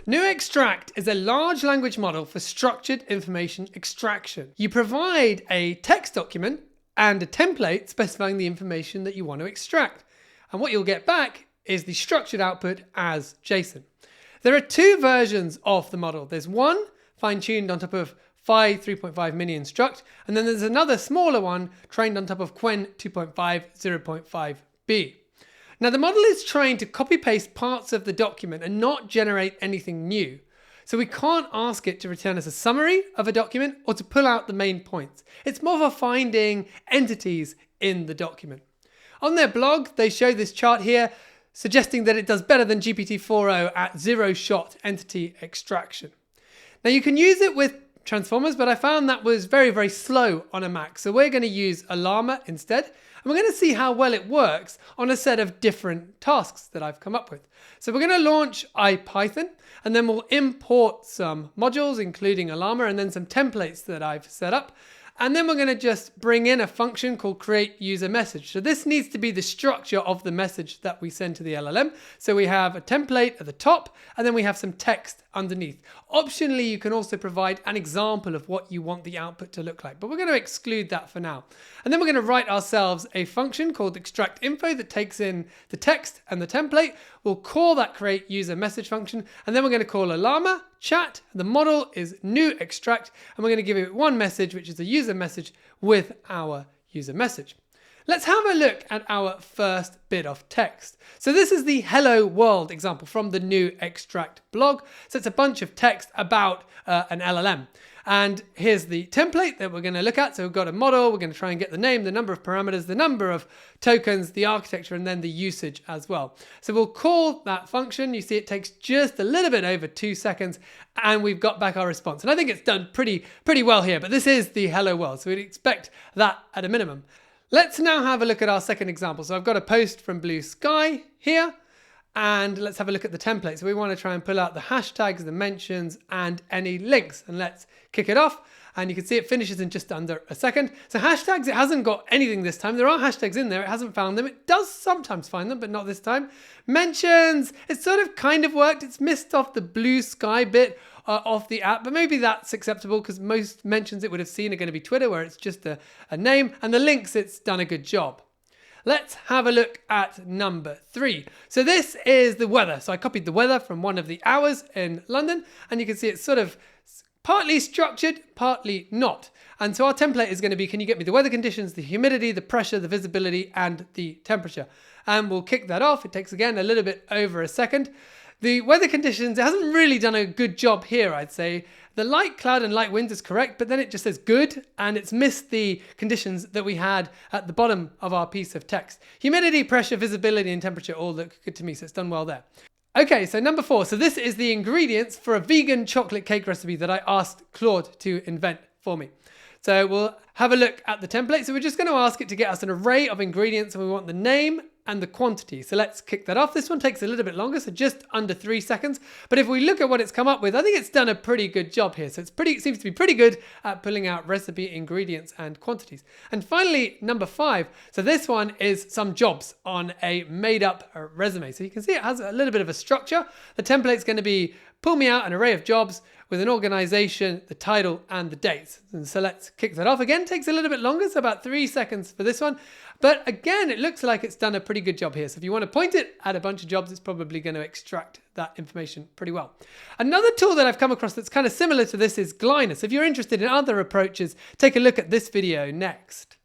NuExtract is a large language model for structured information extraction. You provide a text document and a template specifying the information that you want to extract. And what you'll get back is the structured output as JSON. There are two versions of the model. There's one fine-tuned on top of Phi 3.5 mini instruct, and then there's another smaller one trained on top of Qwen 2.5 0.5b. Now the model is trained to copy-paste parts of the document and not generate anything new. So we can't ask it to return us a summary of a document or to pull out the main points. It's more for finding entities in the document. On their blog, they show this chart here, suggesting that it does better than GPT-4o at zero-shot entity extraction. Now you can use it with transformers, but I found that was very, very slow on a Mac. So we're going to use Ollama instead. And we're going to see how well it works on a set of different tasks that I've come up with. So we're going to launch IPython, and then we'll import some modules, including Ollama, and then some templates that I've set up. And then we're going to just bring in a function called create user message. So this needs to be the structure of the message that we send to the LLM. So we have a template at the top, and then we have some text underneath. Optionally, you can also provide an example of what you want the output to look like, but we're going to exclude that for now. And then we're going to write ourselves a function called extract info that takes in the text and the template. We'll call that create user message function, and then we're going to call Ollama chat. The model is NuExtract, and we're going to give it one message, which is a user message with our user message. Let's have a look at our first bit of text. So this is the hello world example from the NuExtract blog. So it's a bunch of text about an LLM. And here's the template that we're going to look at. So we've got a model, we're going to try and get the name, the number of parameters, the number of tokens, the architecture, and then the usage as well. So we'll call that function. You see it takes just a little bit over 2 seconds, and we've got back our response. And I think it's done pretty well here, but this is the hello world. So we'd expect that at a minimum. Let's now have a look at our second example. So I've got a post from Blue Sky here, and let's have a look at the template. So we want to try and pull out the hashtags, the mentions, and any links. And let's kick it off. And you can see it finishes in just under a second. So hashtags, it hasn't got anything this time. There are hashtags in there. It hasn't found them. It does sometimes find them, but not this time. Mentions, it sort of kind of worked. It's missed off the Blue Sky bit of the app, but maybe that's acceptable because most mentions it would have seen are going to be Twitter, where it's just a name, and the links, it's done a good job. Let's have a look at number 3. So this is the weather. So I copied the weather from one of the hours in London, and you can see it's sort of partly structured, partly not. And so our template is going to be, can you get me the weather conditions, the humidity, the pressure, the visibility, and the temperature? And we'll kick that off. It takes, again, a little bit over a second. The weather conditions, it hasn't really done a good job here, I'd say. The light cloud and light wind is correct, but then it just says good, and it's missed the conditions that we had at the bottom of our piece of text. Humidity, pressure, visibility, and temperature all look good to me, so it's done well there. Okay, so number 4. So this is the ingredients for a vegan chocolate cake recipe that I asked Claude to invent for me. So we'll have a look at the template. So we're just going to ask it to get us an array of ingredients, and we want the name and the quantity. So let's kick that off. This one takes a little bit longer, so just under 3 seconds. But if we look at what it's come up with, I think it's done a pretty good job here. So it seems to be pretty good at pulling out recipe, ingredients, and quantities. And finally, number 5. So this one is some jobs on a made up resume. So you can see it has a little bit of a structure. The template's going to be pull me out an array of jobs with an organization, the title, and the dates. And so let's kick that off. Again, takes a little bit longer, so about 3 seconds for this one. But again, it looks like it's done a pretty good job here. So if you want to point it at a bunch of jobs, it's probably going to extract that information pretty well. Another tool that I've come across that's kind of similar to this is Glynus. If you're interested in other approaches, take a look at this video next.